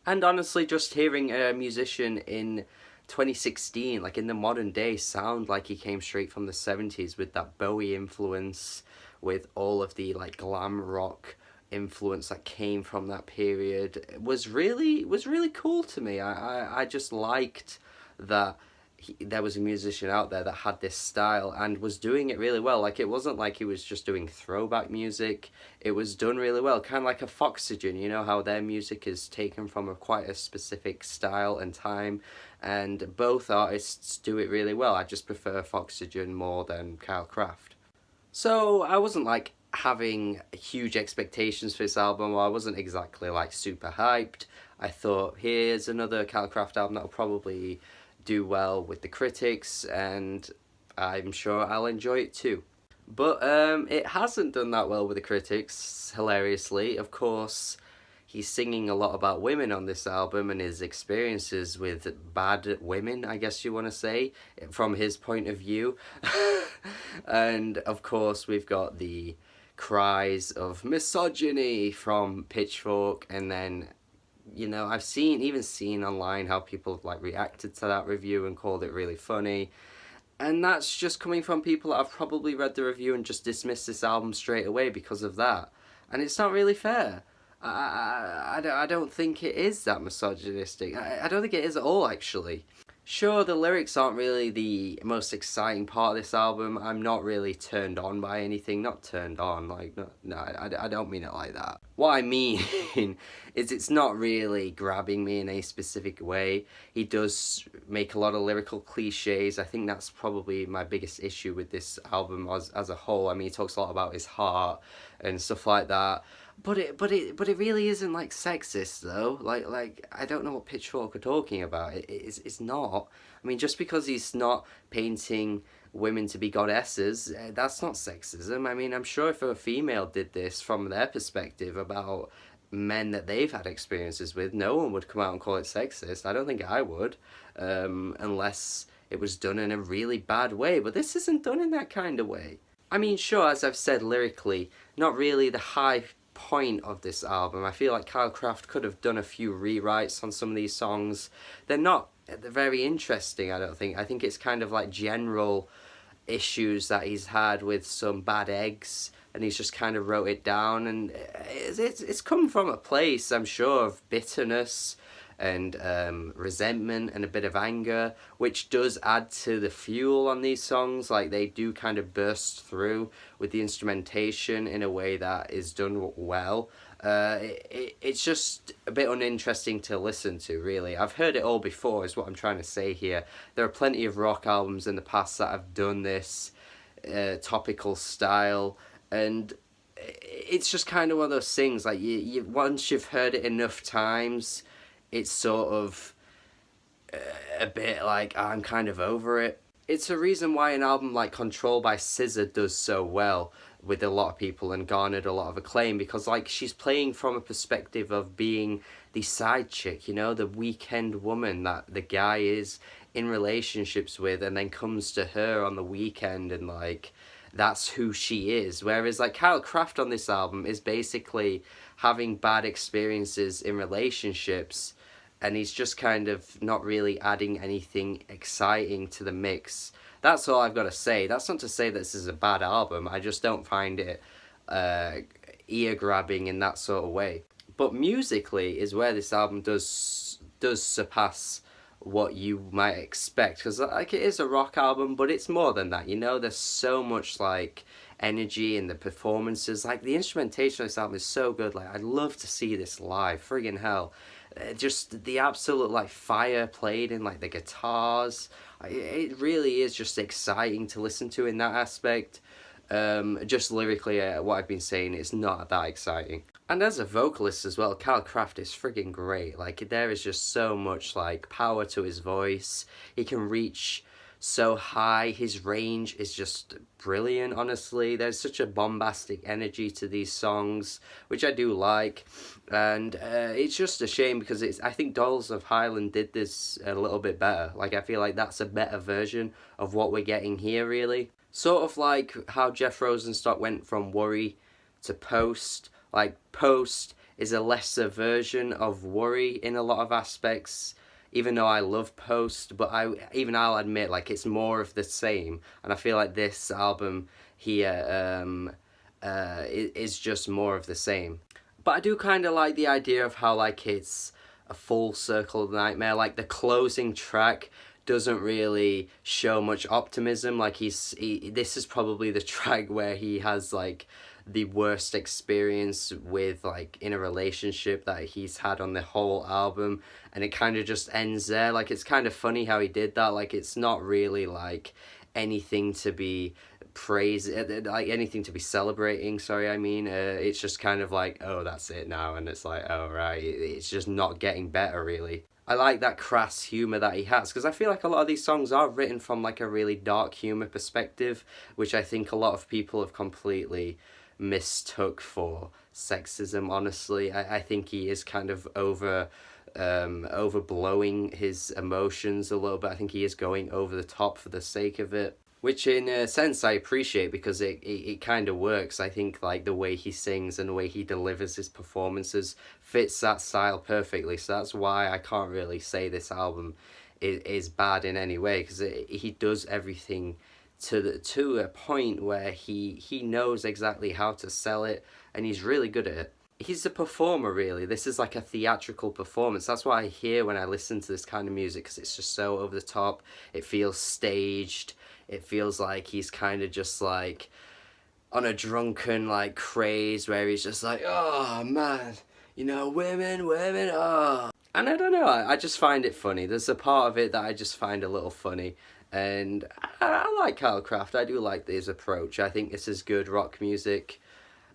And honestly, just hearing a musician in 2016, like in the modern day, sound like he came straight from the 70s with that Bowie influence, with all of the like glam rock influence that came from that period, was really cool to me. I just liked that there was a musician out there that had this style and was doing it really well. Like, it wasn't like he was just doing throwback music. It was done really well, kind of like a Foxygen. You know how their music is taken from quite a specific style and time, and both artists do it really well. I just prefer Foxygen more than Kyle Craft. So I wasn't like having huge expectations for this album, or I wasn't exactly like super hyped. I thought, here's another Kyle Craft album that'll probably do well with the critics, and I'm sure I'll enjoy it too. But it hasn't done that well with the critics, hilariously. Of course, he's singing a lot about women on this album and his experiences with bad women, I guess you want to say, from his point of view. And of course, we've got the cries of misogyny from Pitchfork, and then, you know, I've even seen online how people have like reacted to that review and called it really funny. And that's just coming from people that have probably read the review and just dismissed this album straight away because of that. And it's not really fair. I don't think it is that misogynistic. I don't think it is at all, actually. Sure, the lyrics aren't really the most exciting part of this album. I'm not really turned on by anything. Not turned on, like, no, I don't mean it like that. What I mean is it's not really grabbing me in a specific way. He does make a lot of lyrical cliches. I think that's probably my biggest issue with this album as a whole. I mean, he talks a lot about his heart and stuff like that. But it really isn't like sexist though. Like I don't know what Pitchfork are talking about. It's not. I mean, just because he's not painting women to be goddesses, that's not sexism. I mean, I'm sure if a female did this from their perspective about men that they've had experiences with, no one would come out and call it sexist. I don't think I would, unless it was done in a really bad way. But this isn't done in that kind of way. I mean, sure, as I've said, lyrically, not really the high point of this album. I feel like Kyle Craft could have done a few rewrites on some of these songs. They're very interesting, I don't think. I think it's kind of like general issues that he's had with some bad eggs, and he's just kind of wrote it down, and it's come from a place, I'm sure, of bitterness and resentment and a bit of anger, which does add to the fuel on these songs. Like, they do kind of burst through with the instrumentation in a way that is done well. It's just a bit uninteresting to listen to, really. I've heard it all before, is what I'm trying to say here. There are plenty of rock albums in the past that have done this topical style, and it's just kind of one of those things, like, you once you've heard it enough times, it's sort of a bit like, I'm kind of over it. It's a reason why an album like Control by SZA does so well with a lot of people and garnered a lot of acclaim, because like, she's playing from a perspective of being the side chick, you know, the weekend woman that the guy is in relationships with, and then comes to her on the weekend, and like, that's who she is. Whereas like Kyle Craft on this album is basically having bad experiences in relationships, and he's just kind of not really adding anything exciting to the mix. That's all I've got to say. That's not to say that this is a bad album. I just don't find it ear-grabbing in that sort of way. But musically is where this album does surpass what you might expect, because like, it is a rock album, but it's more than that, you know. There's so much like energy in the performances. Like, the instrumentation of this album is so good. Like, I'd love to see this live. Friggin' hell. Just the absolute like fire played in like the guitars. It really is just exciting to listen to in that aspect. Just lyrically, what I've been saying, it's not that exciting. And as a vocalist as well, Kyle Craft is friggin' great. Like, there is just so much like power to his voice. He can reach so high. His range is just brilliant, honestly. There's such a bombastic energy to these songs, which I do like. And it's just a shame, because I think Dolls of Highland did this a little bit better. Like, I feel like that's a better version of what we're getting here, really. Sort of like how Jeff Rosenstock went from Worry to Post. Like, Post is a lesser version of Worry in a lot of aspects. Even though I love Post, but I'll admit, like, it's more of the same, and I feel like this album here is just more of the same. But I do kind of like the idea of how, like, it's a full circle nightmare. Like, the closing track doesn't really show much optimism. Like, this is probably the track where he has, like, the worst experience with, like, in a relationship that he's had on the whole album, and it kind of just ends there. Like, it's kind of funny how he did that. Like, it's not really, like, anything to be praise, like, anything to be celebrating, sorry, I mean. It's just kind of like, oh, that's it now, and it's like, oh, right, it's just not getting better, really. I like that crass humour that he has, because I feel like a lot of these songs are written from, like, a really dark humour perspective, which I think a lot of people have completely mistook for sexism, honestly. I think he is kind of overblowing his emotions a little bit. I think he is going over the top for the sake of it, which in a sense I appreciate, because it kind of works. I think, like, the way he sings and the way he delivers his performances fits that style perfectly, so that's why I can't really say this album is bad in any way, because he does everything to a point where he knows exactly how to sell it, and he's really good at it. He's a performer, really. This is like a theatrical performance. That's what I hear when I listen to this kind of music, because it's just so over the top. It feels staged. It feels like he's kind of just, like, on a drunken, like, craze where he's just like, oh man, you know, women, oh. And I don't know, I just find it funny. There's a part of it that I just find a little funny. And I like Kyle Craft. I do like his approach. I think this is good rock music.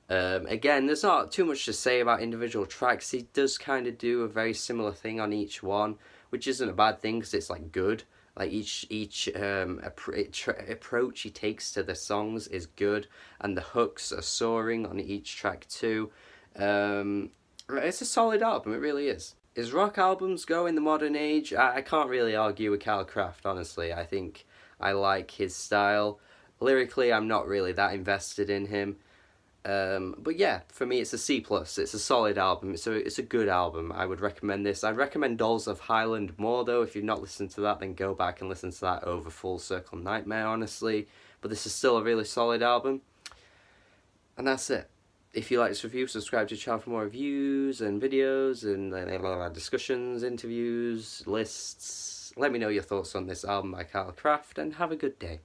Again, there's not too much to say about individual tracks. He does kind of do a very similar thing on each one, which isn't a bad thing, because it's, like, good. Like, each approach he takes to the songs is good, and the hooks are soaring on each track too. It's a solid album, it really is. As rock albums go in the modern age, I can't really argue with Cal Craft, honestly. I think I like his style. Lyrically, I'm not really that invested in him. But yeah, for me it's a C+. It's a solid album. It's a good album. I would recommend this. I'd recommend Dolls of Highland more, though. If you've not listened to that, then go back and listen to that over Full Circle Nightmare, honestly. But this is still a really solid album. And that's it. If you like this review, subscribe to the channel for more reviews and videos and discussions, interviews, lists. Let me know your thoughts on this album by Kyle Craft, and have a good day.